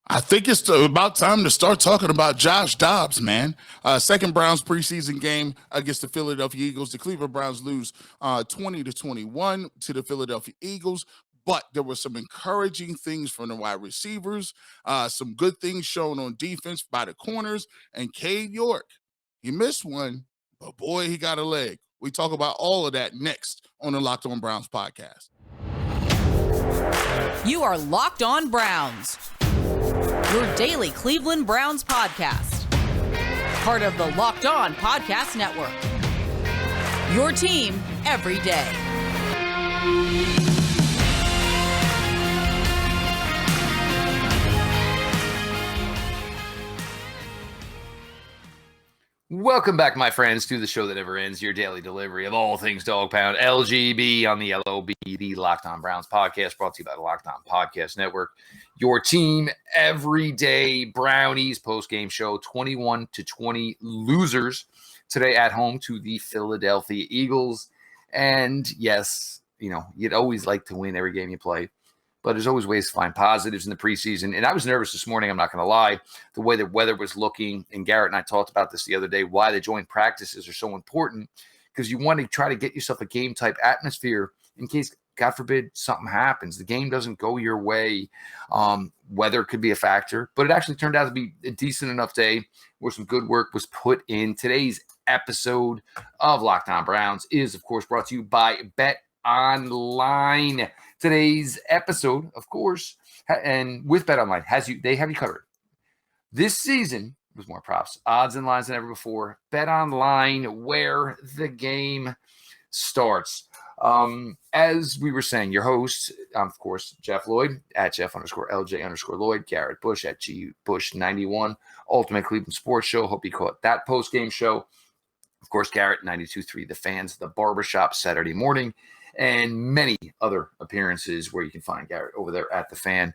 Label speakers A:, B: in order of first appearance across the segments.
A: I think it's about time to start talking about Josh Dobbs, man. Second Browns preseason game against the Philadelphia Eagles. The Cleveland Browns lose 20-21 to the Philadelphia Eagles. But there were some encouraging things from the wide receivers, some good things shown on defense by the corners, and Cade York. He missed one, but boy, he got a leg. We talk about all of that next on the Locked On Browns podcast.
B: You are Locked On Browns, your daily Cleveland Browns podcast. Part of the Locked On Podcast Network. Your team every day.
C: Welcome back, my friends, to the show that never ends, your daily delivery of all things Dog Pound, LGB on the LOB, the Locked On Browns podcast, brought to you by the Locked On Podcast Network. Your team every day. Brownies post-game show, 21-20 losers today at home to the Philadelphia Eagles. And yes, you'd always like to win every game you play, but there's always ways to find positives in the preseason. And I was nervous this morning, I'm not going to lie, the way the weather was looking. And Garrett and I talked about this the other day, why the joint practices are so important, because you want to try to get yourself a game-type atmosphere in case, God forbid, something happens. The game doesn't go your way. Weather could be a factor, but it actually turned out to be a decent enough day where some good work was put in. Today's episode of Locked On Browns is, of course, brought to you by Bet Online. Today's episode, of course, and with Bet Online, they have you covered. This season, with more props, odds, and lines than ever before. Bet Online, where the game starts. As we were saying, your host, of course, Jeff Lloyd, at Jeff_LJ_Lloyd, Garrett Bush at GBush91, Ultimate Cleveland Sports Show. Hope you caught that post-game show. Of course, Garrett, 92.3 The Fans, The Barbershop, Saturday morning, and many other appearances where you can find Garrett over there at The Fan.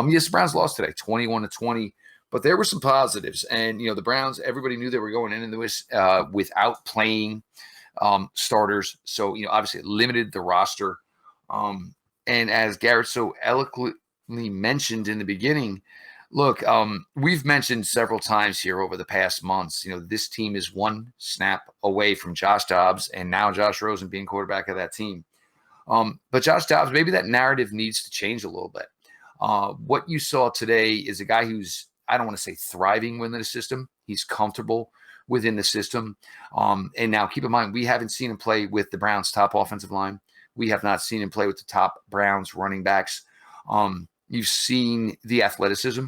C: Yes, the Browns lost today, 21-20, but there were some positives. And, the Browns, everybody knew they were going into this without playing starters. So, obviously it limited the roster. And as Garrett so eloquently mentioned in the beginning, look, we've mentioned several times here over the past months, this team is one snap away from Josh Dobbs and now Josh Rosen being quarterback of that team. But Josh Dobbs, maybe that narrative needs to change a little bit. What you saw today is a guy who's, I don't want to say thriving within the system. He's comfortable within the system. And now keep in mind, we haven't seen him play with the Browns' top offensive line. We have not seen him play with the top Browns running backs. You've seen the athleticism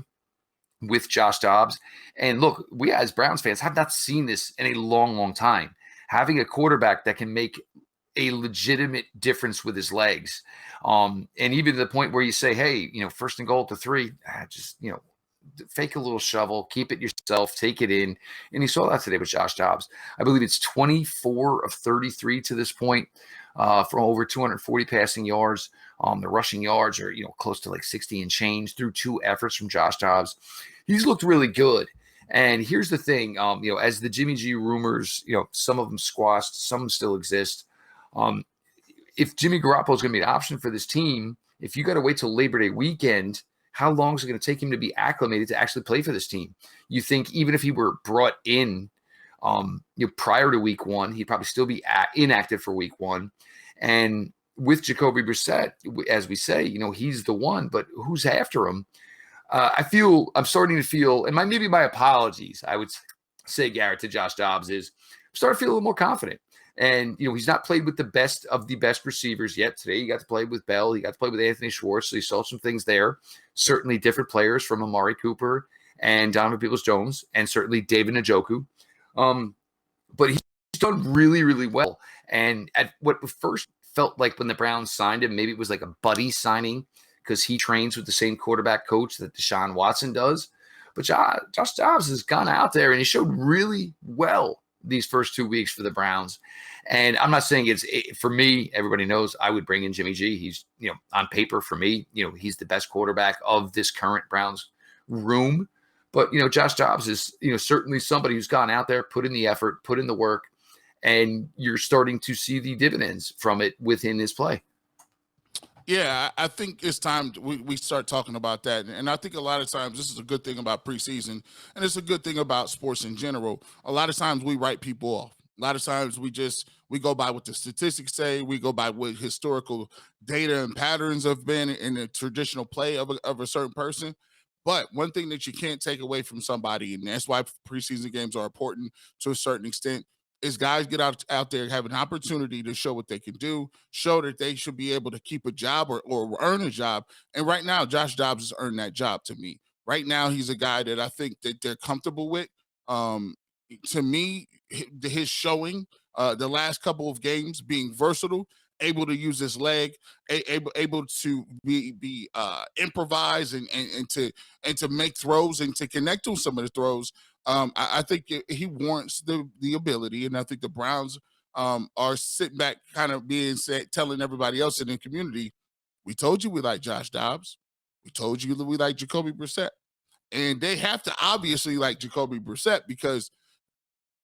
C: with Josh Dobbs. And look, we as Browns fans have not seen this in a long, long time. Having a quarterback that can make a legitimate difference with his legs. And even to the point where you say, hey, first and goal to 3, just, fake a little shovel, keep it yourself, take it in. And you saw that today with Josh Dobbs. I believe it's 24 of 33 to this point from over 240 passing yards. The rushing yards are, close to like 60 and change through 2 efforts from Josh Dobbs. He's looked really good. And here's the thing, as the Jimmy G rumors, some of them squashed, some still exist. If Jimmy Garoppolo is going to be an option for this team, if you got to wait till Labor Day weekend, how long is it going to take him to be acclimated to actually play for this team? You think even if he were brought in prior to week 1, he'd probably still be inactive for week 1. And with Jacoby Brissett, as we say, he's the one, but who's after him? I'm starting to feel, and maybe my apologies, I would say, Garrett, to Josh Dobbs is I'm starting to feel a little more confident. And, he's not played with the best of the best receivers yet. Today, he got to play with Bell. He got to play with Anthony Schwartz. So he saw some things there. Certainly different players from Amari Cooper and Donovan Peoples-Jones, and certainly David Njoku. But he's done really, really well. And at what first felt like when the Browns signed him, maybe it was like a buddy signing because he trains with the same quarterback coach that Deshaun Watson does. But Josh Dobbs has gone out there and he showed really well these first 2 weeks for the Browns. And I'm not saying for me, everybody knows I would bring in Jimmy G. He's, on paper for me, he's the best quarterback of this current Browns room. But, Josh Dobbs is, certainly somebody who's gone out there, put in the effort, put in the work, and you're starting to see the dividends from it within his play.
A: Yeah, I think it's time we start talking about that. And I think a lot of times this is a good thing about preseason, and it's a good thing about sports in general. A lot of times we write people off. A lot of times we go by what the statistics say, we go by what historical data and patterns have been in the traditional play of a certain person. But one thing that you can't take away from somebody, and that's why preseason games are important to a certain extent, is guys get out there, have an opportunity to show what they can do, show that they should be able to keep a job or earn a job. And right now, Josh Dobbs has earned that job to me. Right now, he's a guy that I think that they're comfortable with. Um, to me, his showing the last couple of games being versatile, able to use his leg, able to be improvise and to make throws and to connect on some of the throws. I think he warrants the ability, and I think the Browns are sitting back, kind of being said, telling everybody else in the community, "We told you we like Josh Dobbs. We told you that we like Jacoby Brissett." And they have to obviously like Jacoby Brissett because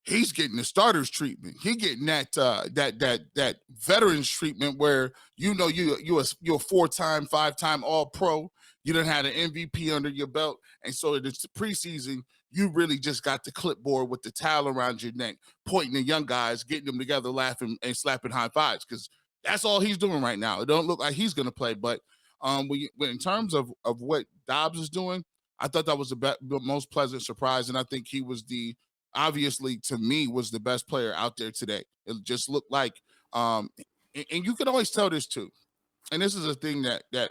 A: he's getting the starters treatment. He getting that veterans treatment where you're a 4-time, 5-time All Pro. You done had an MVP under your belt, and so it's preseason. You really just got the clipboard with the towel around your neck, pointing at young guys, getting them together, laughing and slapping high fives, because that's all he's doing right now. It don't look like he's going to play, but in terms of what Dobbs is doing, I thought that was the most pleasant surprise, and I think he was obviously to me was the best player out there today. It just looked like, and you can always tell this too. And this is a thing that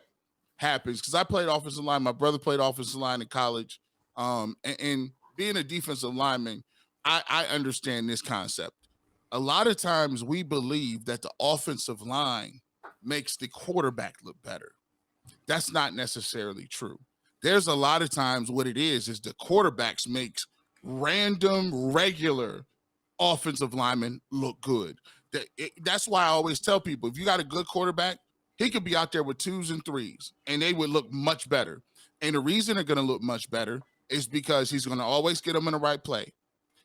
A: happens because I played offensive line. My brother played offensive line in college, and being a defensive lineman, I understand this concept. A lot of times we believe that the offensive line makes the quarterback look better. That's not necessarily true. There's a lot of times what it is the quarterbacks makes random, regular offensive linemen look good. That's why I always tell people, if you got a good quarterback, he could be out there with 2s and 3s, and they would look much better. And the reason they're going to look much better is because he's going to always get them in the right play.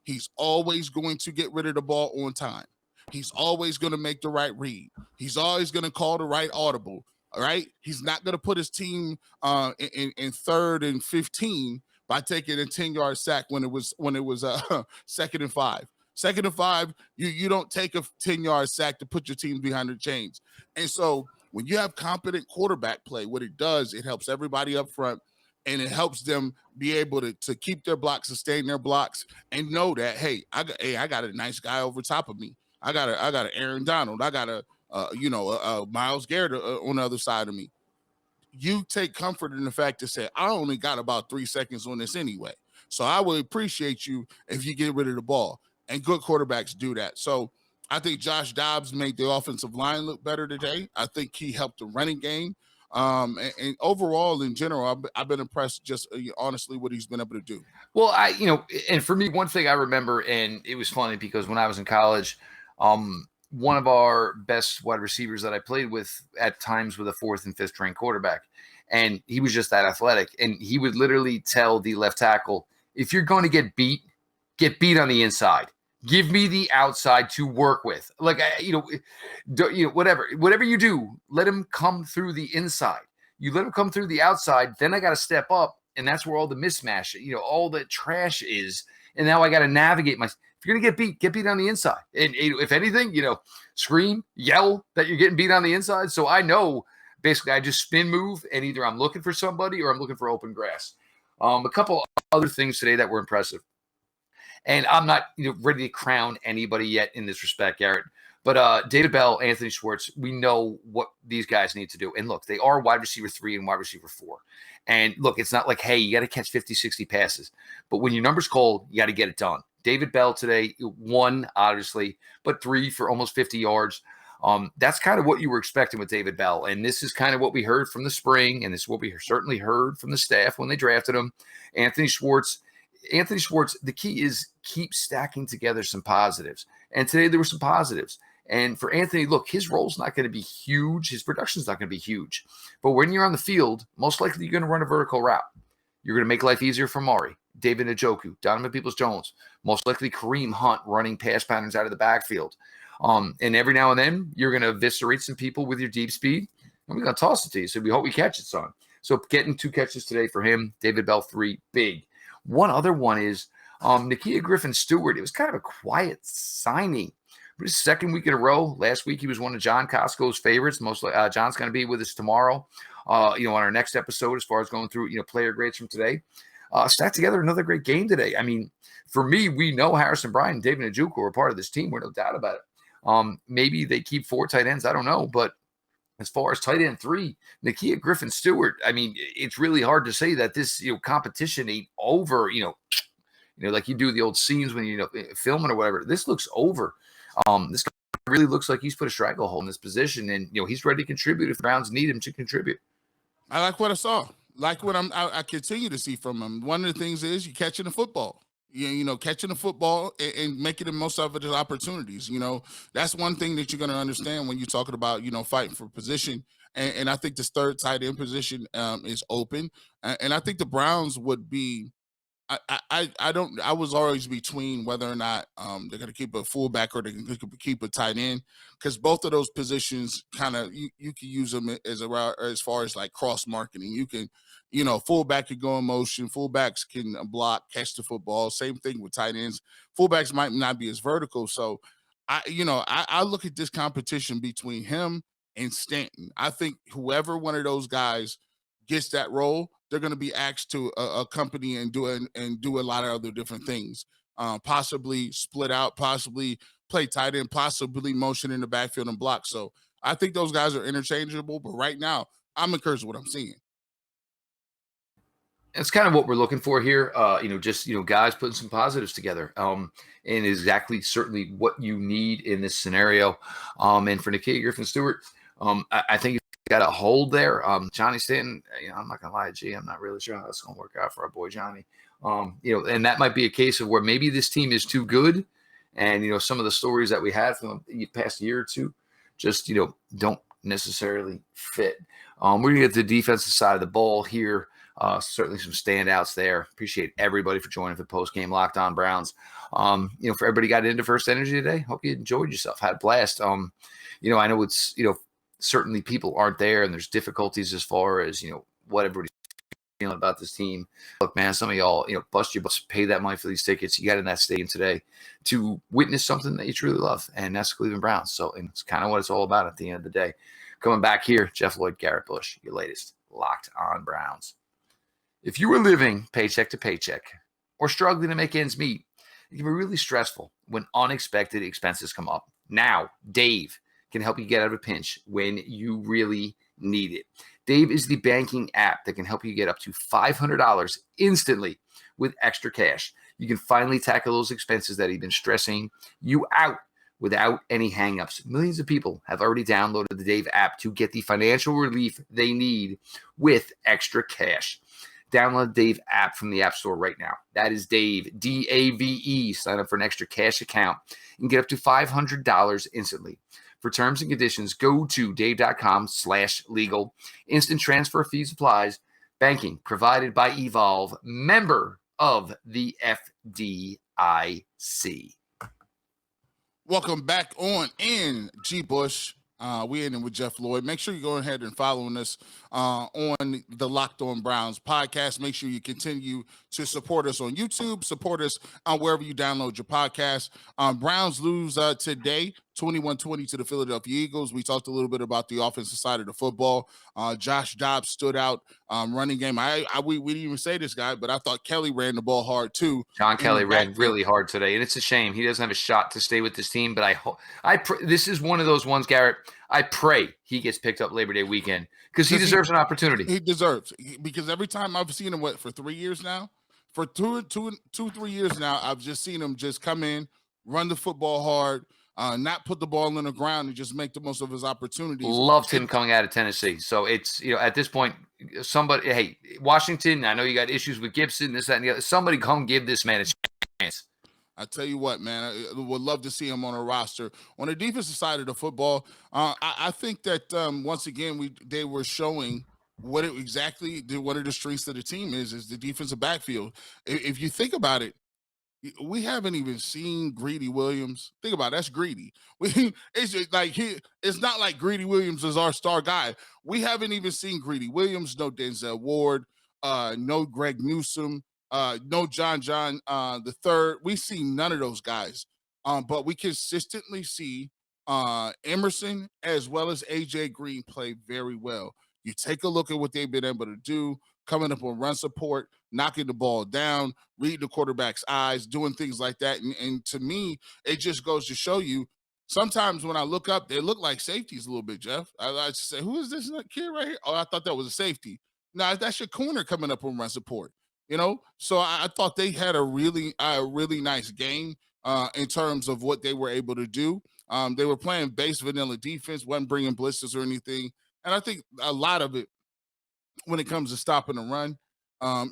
A: He's always going to get rid of the ball on time. He's always going to make the right read. He's always going to call the right audible. All right. He's not going to put his team in 3rd and 15 by taking a 10-yard sack when it was 2nd and 5. 2nd and 5, you don't take a 10-yard sack to put your team behind the chains. And so when you have competent quarterback play, what it does, it helps everybody up front, and it helps them be able to keep their blocks, sustain their blocks, and know that, hey, I got a nice guy over top of me. I got a Aaron Donald. I got a Miles Garrett on the other side of me. You take comfort in the fact to say, I only got about 3 seconds on this anyway. So I would appreciate you if you get rid of the ball. And good quarterbacks do that. So I think Josh Dobbs made the offensive line look better today. I think he helped the running game. And overall, in general, I've been impressed just honestly what he's been able to do.
C: Well, and for me, one thing I remember, and it was funny because when I was in college, one of our best wide receivers that I played with at times with a 4th and 5th string quarterback. And he was just that athletic. And he would literally tell the left tackle, if you're going to get beat on the inside. Give me the outside to work with. Like, whatever you do, let him come through the inside. You let him come through the outside, then I got to step up. And that's where all the mismatch, all the trash is. And now I got to navigate if you're going to get beat on the inside. And if anything, scream, yell that you're getting beat on the inside. So I know basically I just spin move, and either I'm looking for somebody or I'm looking for open grass. A couple other things today that were impressive. And I'm not ready to crown anybody yet in this respect, Garrett. But David Bell, Anthony Schwartz, we know what these guys need to do. And look, they are wide receiver 3 and wide receiver 4. And look, it's not like, hey, you got to catch 50, 60 passes. But when your number's called, you got to get it done. David Bell today, 1, obviously, but 3 for almost 50 yards. That's kind of what you were expecting with David Bell. And this is kind of what we heard from the spring. And this is what we certainly heard from the staff when they drafted him. Anthony Schwartz, the key is keep stacking together some positives. And today there were some positives. And for Anthony, look, his role's not going to be huge. His production's not going to be huge. But when you're on the field, most likely you're going to run a vertical route. You're going to make life easier for Maury, David Njoku, Donovan Peoples-Jones, most likely Kareem Hunt running pass patterns out of the backfield. And every now and then you're going to eviscerate some people with your deep speed. and we're going to toss it to you. So we hope we catch it, son. So getting 2 catches today for him. David Bell, 3, big. One other one is Nakia Griffin-Stewart. It was kind of a quiet signing. But his second week in a row. Last week, he was one of John Costco's favorites. Mostly, John's going to be with us tomorrow, on our next episode as far as going through, player grades from today. Sat together another great game today. I mean, for me, we know Harrison Bryant and David Njoku are part of this team. We're no doubt about it. Maybe they keep 4 tight ends. I don't know. But as far as tight end 3, Nakia Griffin-Stewart, I mean, it's really hard to say that this competition ain't over, like you do the old scenes when filming or whatever. This looks over. This guy really looks like he's put a stranglehold in this position, and he's ready to contribute if the Browns need him to contribute.
A: I like what I saw. Like what I continue to see from him. One of the things is you catching the football. Catching the football and making the most of it as opportunities. That's one thing that you're going to understand when you're talking about, fighting for position. And I think this third tight end position is open. And I think the Browns would be, I was always between whether or not they're going to keep a fullback or they can keep a tight end, because both of those positions kind of you can use them as far as like cross marketing. You can, fullback can go in motion, fullbacks can block, catch the football. Same thing with tight ends. Fullbacks might not be as vertical. So I look at this competition between him and Stanton. I think whoever one of those guys gets that role, they're going to be asked to accompany and do a lot of other different things. Possibly split out, possibly play tight end, possibly motion in the backfield and block. So I think those guys are interchangeable. But right now, I'm encouraged with what I'm seeing.
C: It's kind of what we're looking for here. Guys putting some positives together. And exactly certainly what you need in this scenario. And for Nakia Griffin-Stewart, I think got a hold there. Johnny Stanton, I'm not gonna lie, I'm not really sure how that's gonna work out for our boy Johnny. And that might be a case of where maybe this team is too good, and some of the stories that we had from the past year or two just don't necessarily fit. We're gonna get to the defensive side of the ball here. Certainly some standouts there. Appreciate everybody for joining for the post-game Locked On Browns. For everybody got into First Energy today, hope you enjoyed yourself, had a blast. I know it's certainly people aren't there, and there's difficulties as far as what everybody's feeling about this team. Look, man, some of y'all bust your butts, pay that money for these tickets. You got in that stadium today to witness something that you truly love, and that's Cleveland Browns. So, and it's kind of what it's all about at the end of the day. Coming back here, Jeff Lloyd, Garrett Bush, your latest Locked On Browns. If you were living paycheck to paycheck or struggling to make ends meet, it can be really stressful when unexpected expenses come up. Now, Dave can help you get out of a pinch when you really need it. Dave is the banking app that can help you get up to $500 instantly with extra cash. You can finally tackle those expenses that have been stressing you out without any hangups. Millions of people have already downloaded the Dave app to get the financial relief they need with extra cash. Download the Dave app from the App Store right now. That is Dave, D-A-V-E. Sign up for an extra cash account and get up to $500 instantly. For terms and conditions, go to dave.com/legal. Instant transfer fees applies. Banking provided by Evolve, member of the FDIC.
A: Welcome back on in, G. Bush. We're in with Jeff Lloyd. Make sure you go ahead and following us on the Locked On Browns podcast. Make sure you continue to support us on YouTube. Support us wherever you download your podcast. Browns lose today, 21-20 to the Philadelphia Eagles. We talked a little bit about the offensive side of the football. Josh Dobbs stood out running game. We didn't even say this guy, but I thought Kelly ran the ball hard too.
C: John Kelly ran really hard today, and it's a shame he doesn't have a shot to stay with this team. But this is one of those ones, Garrett. I pray he gets picked up Labor Day weekend because he deserves an opportunity.
A: He deserves, because every time I've seen him, for 3 years now? For 3 years now, I've just seen him just come in, run the football hard, not put the ball on the ground, and just make the most of his opportunities.
C: Loved him coming out of Tennessee. So it's, at this point, somebody, hey, Washington, I know you got issues with Gibson, this, that, and the other. Somebody come give this man a chance.
A: I tell you what, man, I would love to see him on a roster. On the defensive side of the football, I think that once again they were showing what one of the strengths of the team is the defensive backfield. If you think about it, We haven't even seen Greedy Williams. Think about it, that's Greedy. It's just like it's not like Greedy Williams is our star guy. We haven't even seen Greedy Williams, no Denzel Ward, no Greg Newsome, no John the third. We see none of those guys. But we consistently see Emerson as well as AJ Green play very well. You take a look at what they've been able to do, coming up on run support, knocking the ball down, reading the quarterback's eyes, doing things like that. And to me, it just goes to show you sometimes when I look up, they look like safeties a little bit, Jeff. I just say, who is this kid right here? Oh, I thought that was a safety. No, that's your corner coming up on run support. So I thought they had a really nice game in terms of what they were able to do. They were playing base vanilla defense, wasn't bringing blitzes or anything. And I think a lot of it when it comes to stopping the run,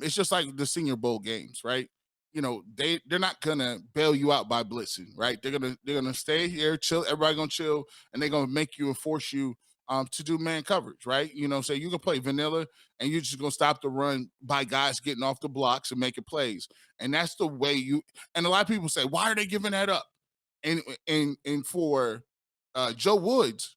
A: it's just like the Senior Bowl games, right? They're not gonna bail you out by blitzing, right? They're gonna stay here, chill. Everybody gonna chill, and they're gonna make you and force you to do man coverage, right? So you can play vanilla, and you're just gonna stop the run by guys getting off the blocks and making plays, and that's the way you. And a lot of people say, why are they giving that up? And for Joe Woods,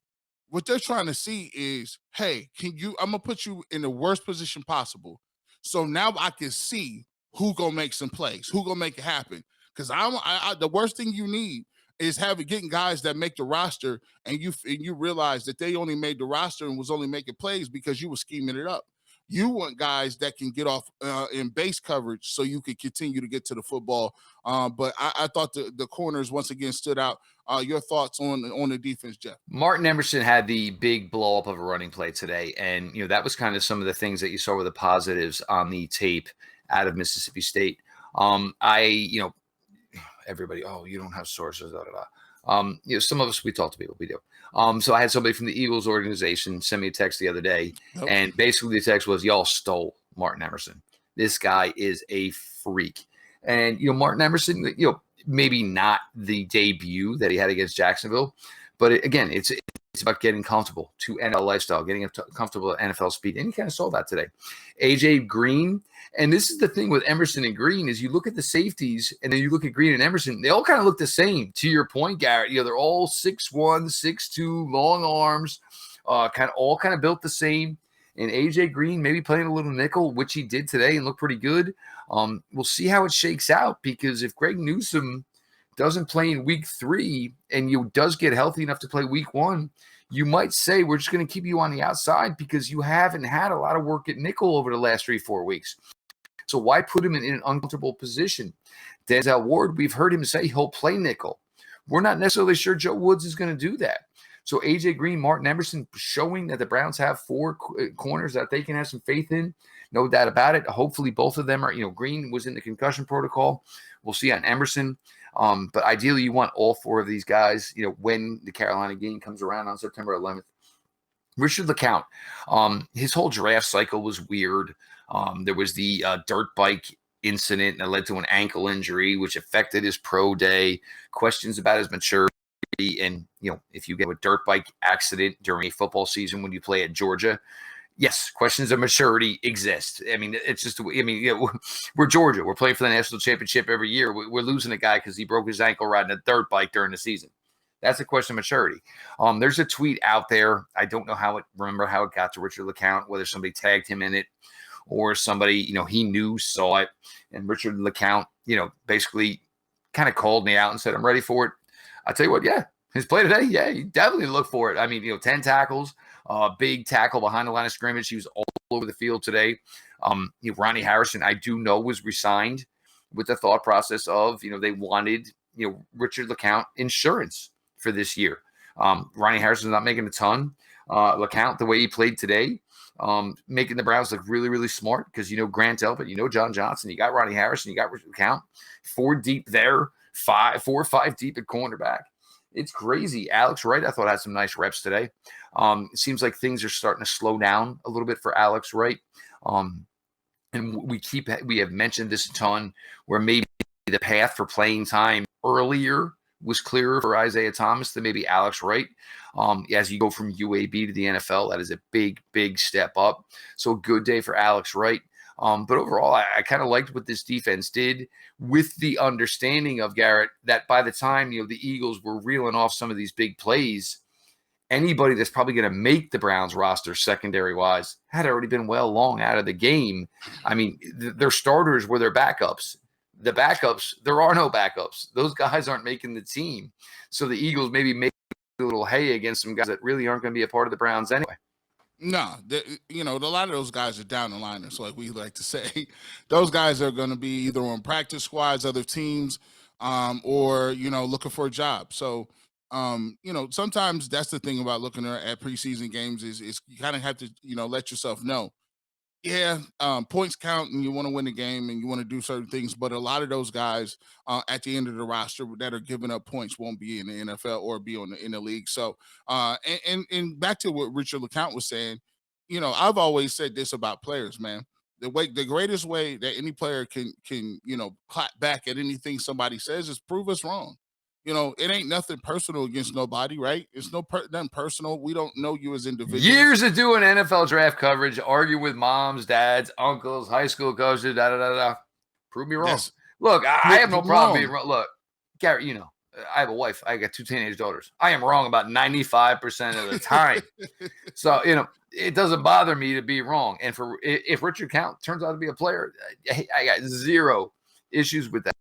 A: what they're trying to see is, hey, I'm gonna put you in the worst position possible. So now I can see who gonna make some plays, who gonna make it happen. Because the worst thing you need is getting guys that make the roster, and you realize that they only made the roster and was only making plays because you were scheming it up. You want guys that can get off in base coverage so you can continue to get to the football. But I thought the corners once again stood out. Your thoughts on the defense, Jeff?
C: Martin Emerson had the big blow up of a running play today. And, that was kind of some of the things that you saw were the positives on the tape out of Mississippi State. Everybody, oh, you don't have sources, some of us, we talk to people, we do. So I had somebody from the Eagles organization send me a text the other day, and basically the text was, y'all stole Martin Emerson. This guy is a freak. And, Martin Emerson, maybe not the debut that he had against Jacksonville, but again, it's about getting comfortable to NFL lifestyle, getting comfortable at NFL speed. And you kind of saw that today. AJ Green, and this is the thing with Emerson and Green, is you look at the safeties and then you look at Green and Emerson, they all kind of look the same. To your point, Garrett, they're all 6'1", 6'2", long arms, kind of built the same. And AJ Green maybe playing a little nickel, which he did today and looked pretty good. We'll see how it shakes out, because if Greg Newsome doesn't play in week 3 and you does get healthy enough to play week 1, you might say we're just going to keep you on the outside because you haven't had a lot of work at nickel over the last 3-4 weeks. So why put him in an uncomfortable position? Denzel Ward, we've heard him say he'll play nickel. We're not necessarily sure Joe Woods is going to do that. So AJ Green, Martin Emerson, showing that the Browns have 4 corners that they can have some faith in. No doubt about it. Hopefully both of them are, Green was in the concussion protocol. We'll see on Emerson. But ideally you want all 4 of these guys, when the Carolina game comes around on September 11th. Richard LeCounte, his whole draft cycle was weird. There was the dirt bike incident that led to an ankle injury, which affected his pro day. Questions about his maturity. And, if you get a dirt bike accident during a football season when you play at Georgia, yes, questions of maturity exist. I mean, it's just, we're Georgia. We're playing for the national championship every year. We're losing a guy because he broke his ankle riding a dirt bike during the season. That's a question of maturity. There's a tweet out there. I don't remember how it got to Richard LeCounte, whether somebody tagged him in it or somebody, he knew, saw it. And Richard LeCounte, basically kind of called me out and said, I'm ready for it. I'll tell you what, yeah, his play today, yeah, you definitely look for it. I mean, 10 tackles, big tackle behind the line of scrimmage. He was all over the field today. Ronnie Harrison, I do know, was resigned with the thought process of, they wanted, Richard LeCounte insurance for this year. Ronnie Harrison's not making a ton. LeCounte, the way he played today, making the Browns look really, really smart because, Grant Delpit, John Johnson, you got Ronnie Harrison, you got Richard LeCounte, 4 deep there, 4 or 5 deep at cornerback. It's crazy. Alex Wright, I thought, had some nice reps today. It seems like things are starting to slow down a little bit for Alex Wright. And we have mentioned this a ton, where maybe the path for playing time earlier was clearer for Isaiah Thomas than maybe Alex Wright. As you go from UAB to the NFL, that is a big, big step up. So good day for Alex Wright. But overall, I kind of liked what this defense did, with the understanding of Garrett that by the time, the Eagles were reeling off some of these big plays, anybody that's probably going to make the Browns roster secondary wise had already been well long out of the game. I mean, their starters were their backups. The backups, there are no backups. Those guys aren't making the team. So the Eagles maybe make a little hay against some guys that really aren't going to be a part of the Browns anyway.
A: No, a lot of those guys are down the liners, like we like to say. Those guys are going to be either on practice squads, other teams, or looking for a job. So, sometimes that's the thing about looking at preseason games is you kind of have to let yourself know. Yeah, points count, and you want to win the game, and you want to do certain things. But a lot of those guys at the end of the roster that are giving up points won't be in the NFL or be in the league. So, and back to what Richard LeCounte was saying, I've always said this about players, man. The greatest way that any player can clap back at anything somebody says is prove us wrong. It ain't nothing personal against nobody, right? It's nothing personal. We don't know you as individuals.
C: Years of doing NFL draft coverage, arguing with moms, dads, uncles, high school coaches, Prove me wrong. Look, I have no problem being wrong. Look, Garrett, I have a wife. I got 2 teenage daughters. I am wrong about 95% of the time. So, it doesn't bother me to be wrong. And if Richard LeCounte turns out to be a player, I got zero issues with that.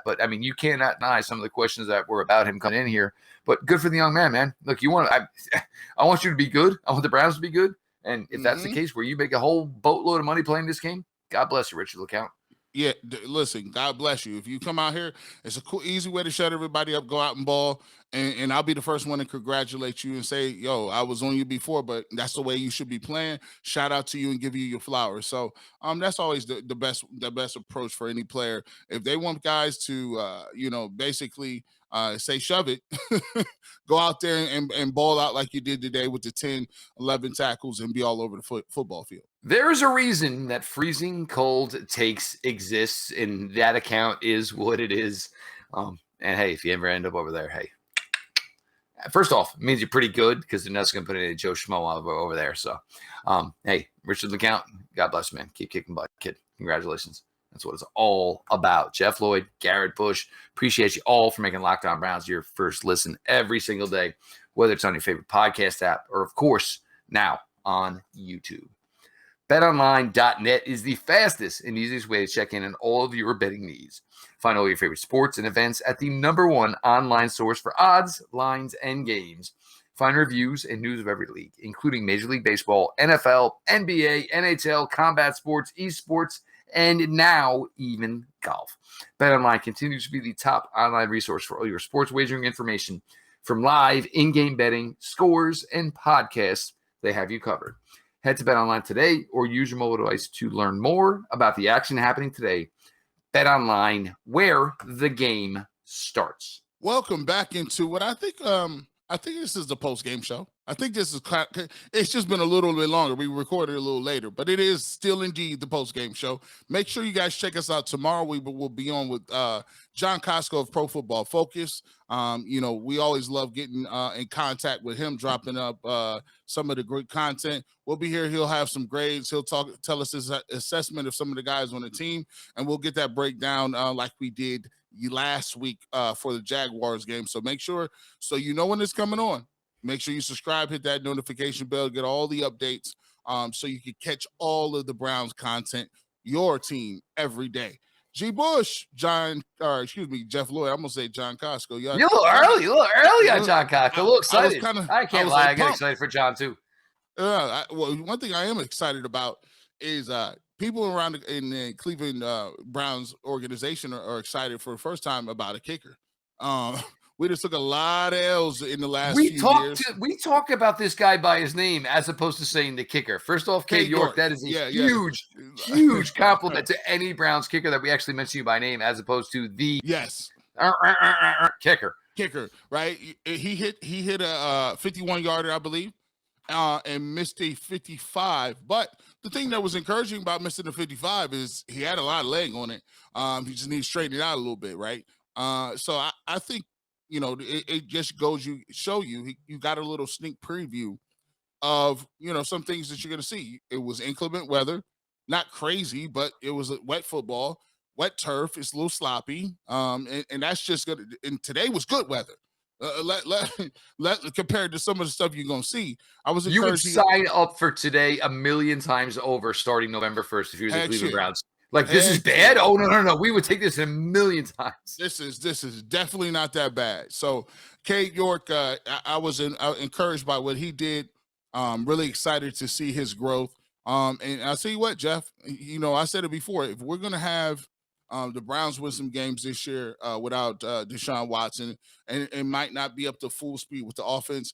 C: But I mean, you cannot deny some of the questions that were about him coming in here. But good for the young man. Look, I want you to be good. I want the Browns to be good. And if that's the case, where you make a whole boatload of money playing this game, God bless you, Richard LeCounte.
A: Yeah, listen, God bless you. If you come out here, it's a cool, easy way to shut everybody up, go out and ball, and I'll be the first one to congratulate you and say, yo, I was on you before, but that's the way you should be playing. Shout out to you and give you your flowers. So that's always the best approach for any player. If they want guys to, basically say shove it, go out there and ball out like you did today with the 10, 11 tackles and be all over the football field.
C: There's a reason that freezing cold takes exists, and that account is what it is. And hey, if you ever end up over there, hey, first off, it means you're pretty good because they're not going to put any Joe Schmo over there. So, hey, Richard LeCounte, God bless you, man. Keep kicking butt, kid. Congratulations. That's what it's all about. Jeff Lloyd, Garrett Bush, appreciate you all for making Locked On Browns your first listen every single day, whether it's on your favorite podcast app or, of course, now on YouTube. BetOnline.net is the fastest and easiest way to check in on all of your betting needs. Find all your favorite sports and events at the #1 online source for odds, lines, and games. Find reviews and news of every league, including Major League Baseball, NFL, NBA, NHL, combat sports, esports, and now even golf. BetOnline continues to be the top online resource for all your sports wagering information. From live in-game betting, scores, and podcasts, they have you covered. Head to BetOnline today or use your mobile device to learn more about the action happening today. BetOnline, where the game starts.
A: Welcome back into what I think this is the post-game show. I think this is it's just been a little bit longer. We recorded a little later, but it is still indeed the post-game show. Make sure you guys check us out tomorrow. We will be on with John Costco of Pro Football Focus. We always love getting in contact with him, dropping up some of the great content. We'll be here. He'll have some grades. He'll tell us his assessment of some of the guys on the team, and we'll get that breakdown like we did last week for the Jaguars game. So make sure, so you know when it's coming on. Make sure you subscribe, hit that notification bell, get all the updates so you can catch all of the Browns content, your team, every day. G. Bush, Jeff Lloyd. I'm going to say John Costco.
C: You're a little early on John Costco. A little excited. I can't lie. I get excited for John, too.
A: One thing I am excited about is people around in the Cleveland Browns organization are excited for the first time about a kicker. We just took a lot of L's in the last few years.
C: We talk about this guy by his name as opposed to saying the kicker. First off, Cade York, that is a huge compliment to any Browns kicker that we actually mention you by name as opposed to the kicker.
A: Kicker, right? He hit a 51-yarder, I believe, and missed a 55. But the thing that was encouraging about missing the 55 is he had a lot of leg on it. He just needs to straighten it out a little bit, right? So I think, it just goes you got a little sneak preview of, some things that you're going to see. It was inclement weather. not crazy, but it was a wet football, wet turf. It's a little sloppy, and that's just good. And today was good weather. Compared to some of the stuff you're gonna see, I was
C: You would
A: encouraged.
C: sign up for today a million times over starting November 1st if you're the
A: Heck
C: Cleveland
A: yeah.
C: Browns. Like, this is
A: Heck
C: bad?
A: yeah.
C: Oh, no. We would take this a million times.
A: This is definitely not that bad. So, Cade York, I was encouraged by what he did. Really excited to see his growth. And I'll tell you what, Jeff. I said it before. If we're gonna have the Browns win some games this year without Deshaun Watson, and it might not be up to full speed with the offense,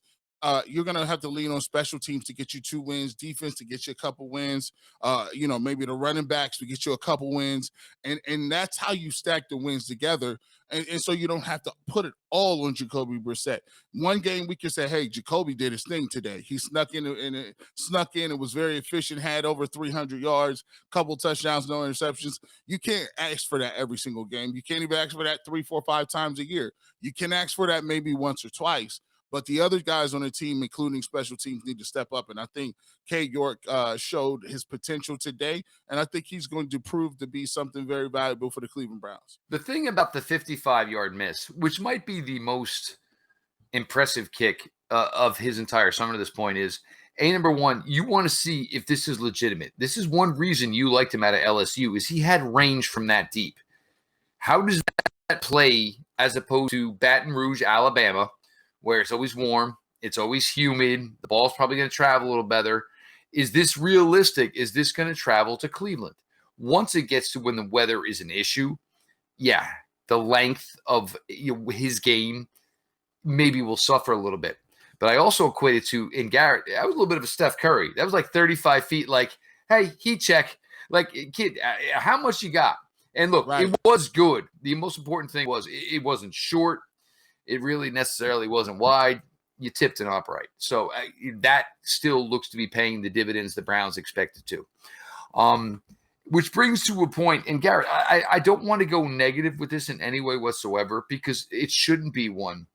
A: you're gonna have to lean on special teams to get you 2 wins, defense to get you a couple wins. Maybe the running backs to get you a couple wins, and that's how you stack the wins together. And so you don't have to put it all on Jacoby Brissett. One game we can say, hey, Jacoby did his thing today. He snuck in and was very efficient, had over 300 yards, couple touchdowns, no interceptions. You can't ask for that every single game. You can't even ask for that 3, 4, 5 times a year. You can ask for that maybe once or twice. But the other guys on the team, including special teams, need to step up. And I think Cade York showed his potential today. And I think he's going to prove to be something very valuable for the Cleveland Browns.
C: The thing about the 55-yard miss, which might be the most impressive kick of his entire summer to this point, is, number one, you want to see if this is legitimate. This is one reason you liked him out of LSU, is he had range from that deep. How does that play as opposed to Baton Rouge, Alabama, where it's always warm, it's always humid, the ball's probably going to travel a little better? Is this realistic? Is this going to travel to Cleveland? Once it gets to when the weather is an issue, yeah, the length of his game maybe will suffer a little bit. But I also equated to, in Garrett, that was a little bit of a Steph Curry. That was like 35 feet, like, hey, heat check. Like, kid, how much you got? And look,
A: Right.
C: It was good. The most important thing was it wasn't short. It really necessarily wasn't wide. You tipped it upright. So that still looks to be paying the dividends the Browns expected to. Which brings to a point, and Garrett, I don't want to go negative with this in any way whatsoever, because it shouldn't be one.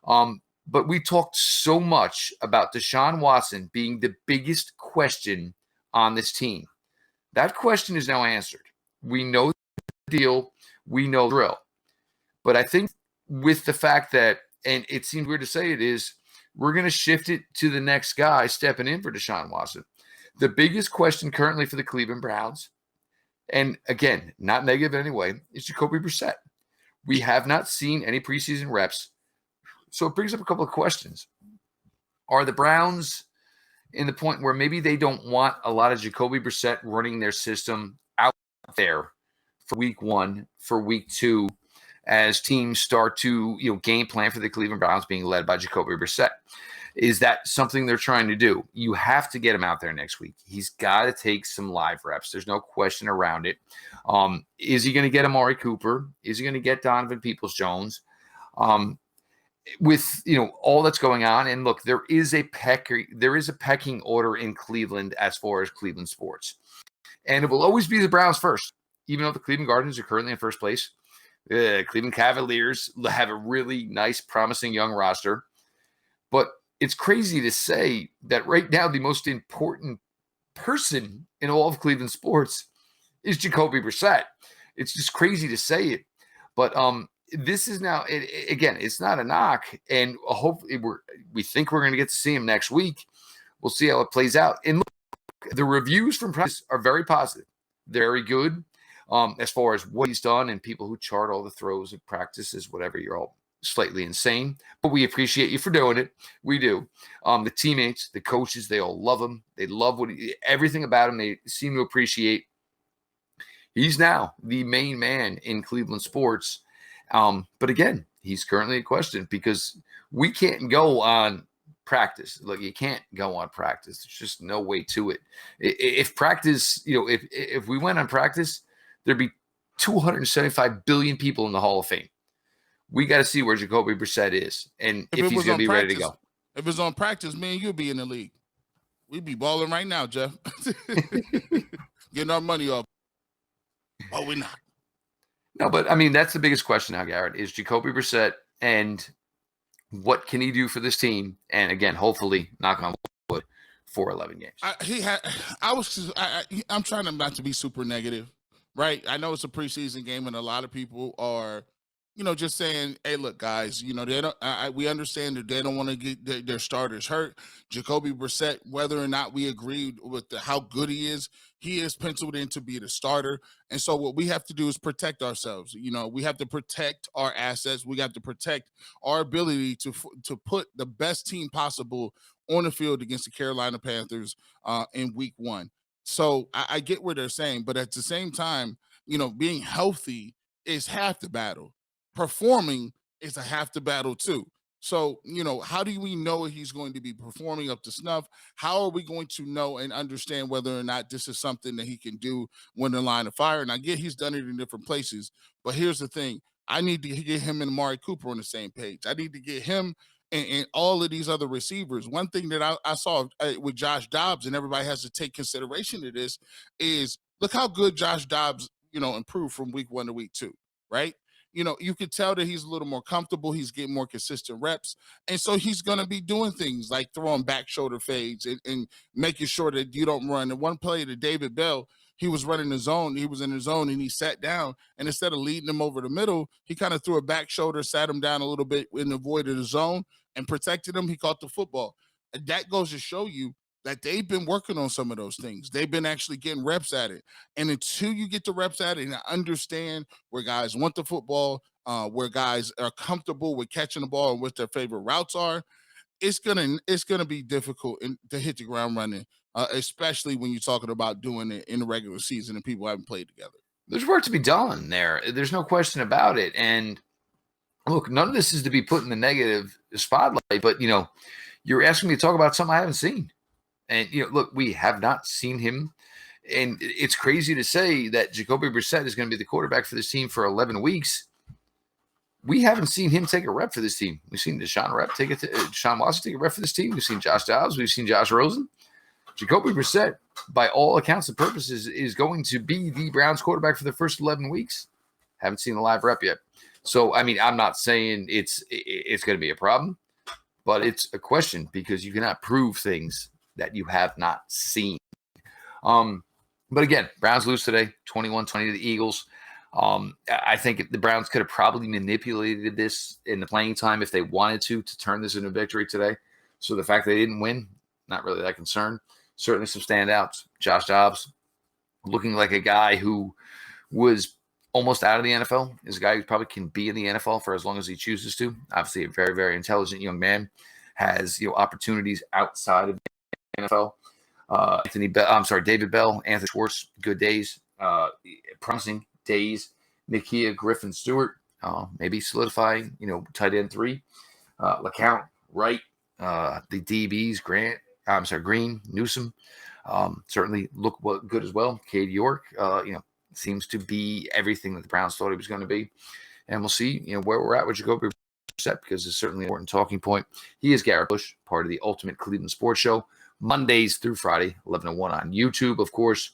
C: But we talked so much about Deshaun Watson being the biggest question on this team. That question is now answered. We know the deal. We know the drill. But I think with the fact that, and it seems weird to say it, is we're going to shift it to the next guy stepping in for Deshaun Watson. The biggest question currently for the Cleveland Browns, and again, not negative anyway, is Jacoby Brissett. We have not seen any preseason reps. So it brings up a couple of questions. Are the Browns in the point where maybe they don't want a lot of Jacoby Brissett running their system out there for week 1, for week 2, as teams start to game plan for the Cleveland Browns being led by Jacoby Brissett? Is that something they're trying to do? You have to get him out there next week. He's got to take some live reps. There's no question around it. Is he going to get Amari Cooper? Is he going to get Donovan Peoples-Jones? With all that's going on, and look, there is a pecking order in Cleveland as far as Cleveland sports, and it will always be the Browns first, even though the Cleveland Guardians are currently in first place. Cleveland Cavaliers have a really nice, promising young roster, but it's crazy to say that right now the most important person in all of Cleveland sports is Jacoby Brissett. It's just crazy to say it, but this is now, again, it's not a knock, and hopefully we think we're going to get to see him next week. We'll see how it plays out. And look, the reviews from practice are very positive. They're very good as far as what he's done, and people who chart all the throws and practices, whatever, you're all slightly insane, but we appreciate you for doing it. We do. The teammates, the coaches, they all love him. They love everything about him. They seem to appreciate. He's now the main man in Cleveland sports. But again, he's currently a question because we can't go on practice. Look, you can't go on practice. There's just no way to it. If practice, if we went on practice, there'd be 275 billion people in the Hall of Fame. We got to see where Jacoby Brissett is and if he's going to be ready to go.
A: If it's on practice, man, you'll be in the league. We'd be balling right now, Jeff. Getting our money off. Oh, we're not.
C: No, but I mean, that's the biggest question now, Garrett, is Jacoby Brissett and what can he do for this team? And again, hopefully, knock on wood, for 11 games.
A: I'm trying not to be super negative, right? I know it's a preseason game, and a lot of people are, just saying, "Hey, look, guys, they don't." We understand that they don't want to get their starters hurt. Jacoby Brissett, whether or not we agreed with how good he is penciled in to be the starter. And so, what we have to do is protect ourselves. We have to protect our assets. We have to protect our ability to put the best team possible on the field against the Carolina Panthers in Week 1. So I get what they're saying, but at the same time, being healthy is half the battle. Performing is a half the battle too. So, how do we know he's going to be performing up to snuff? How are we going to know and understand whether or not this is something that he can do when the line of fire? And I get he's done it in different places, but here's the thing. I need to get him and Amari Cooper on the same page. I need to get him and all of these other receivers. One thing that I saw with Josh Dobbs, and everybody has to take consideration to this, is look how good Josh Dobbs, improved from Week 1 to Week 2, right? You could tell that he's a little more comfortable. He's getting more consistent reps. And so he's going to be doing things like throwing back shoulder fades and making sure that you don't run. And one play to David Bell, he was running the zone. He was in the zone and he sat down. And instead of leading him over the middle, he kind of threw a back shoulder, sat him down a little bit in the void of the zone and protected him. He caught the football. And that goes to show you that they've been working on some of those things. They've been actually getting reps at it. And until you get the reps at it and understand where guys want the football, where guys are comfortable with catching the ball and what their favorite routes are, it's gonna be difficult to hit the ground running, especially when you're talking about doing it in the regular season and people haven't played together.
C: There's work to be done there. There's no question about it. And look, none of this is to be put in the negative spotlight, but, you're asking me to talk about something I haven't seen. And, look, we have not seen him. And it's crazy to say that Jacoby Brissett is going to be the quarterback for this team for 11 weeks. We haven't seen him take a rep for this team. We've seen Deshaun Watson take a rep for this team. We've seen Josh Dobbs. We've seen Josh Rosen. Jacoby Brissett, by all accounts and purposes, is going to be the Browns quarterback for the first 11 weeks. Haven't seen a live rep yet. So, I'm not saying it's going to be a problem, but it's a question because you cannot prove things that you have not seen. But again, Browns lose today, 21-20 to the Eagles. I think the Browns could have probably manipulated this in the playing time if they wanted to turn this into a victory today. So the fact they didn't win, not really that concerned. Certainly some standouts. Josh Dobbs looking like a guy who was almost out of the NFL, is a guy who probably can be in the NFL for as long as he chooses to. Obviously a very, very intelligent young man, has opportunities outside of NFL. David Bell, Anthony Schwartz, good days, promising days. Nakia Griffin-Stewart, maybe solidifying, tight end 3. LeCounte, Wright, the DBs, Green, Newsom, certainly look good as well. Cade York, seems to be everything that the Browns thought he was going to be. And we'll see, where we're at with Jacoby Brissett, because it's certainly an important talking point. He is Garrett Bush, part of the Ultimate Cleveland Sports Show, Mondays through Friday, 11 to 1 on YouTube, of course.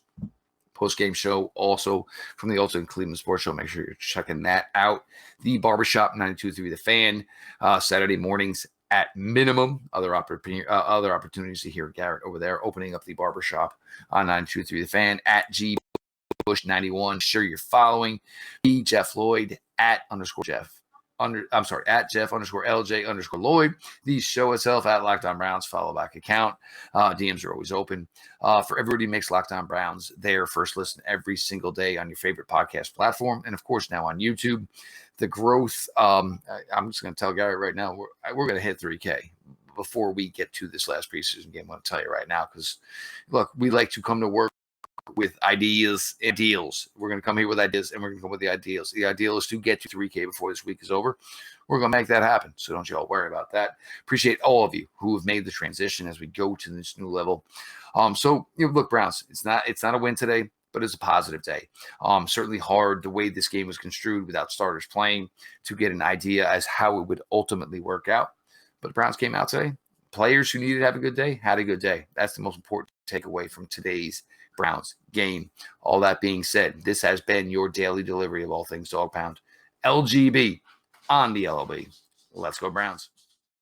C: Post-game show also from the Ultimate Cleveland Sports Show. Make sure you're checking that out. The Barbershop, 92.3 The Fan, Saturday mornings at minimum. Other opportunities to hear Garrett over there, opening up the Barbershop on 92.3 The Fan at GBush91. Sure you're following me, Jeff Lloyd, at Jeff _LJ _Lloyd. The show itself at Locked On Browns, follow back account. DMs are always open. For everybody who makes Locked On Browns their first listen every single day on your favorite podcast platform. And of course, now on YouTube. The growth, I'm just going to tell Garrett right now, we're going to hit 3K before we get to this last preseason game. I'm going to tell you right now, because look, we like to come to work with ideas and deals. We're going to come here with ideas, and we're going to come with the ideals. The ideal is to get to 3K before this week is over. We're going to make that happen, so don't you all worry about that. Appreciate all of you who have made the transition as we go to this new level. Look, Browns, it's not a win today, but it's a positive day. Certainly hard the way this game was construed without starters playing to get an idea as how it would ultimately work out. But the Browns came out today. Players who needed to have a good day had a good day. That's the most important takeaway from today's Browns game. All that being said, this has been your daily delivery of all things Dog Pound. LGB on the LOB. Let's go Browns.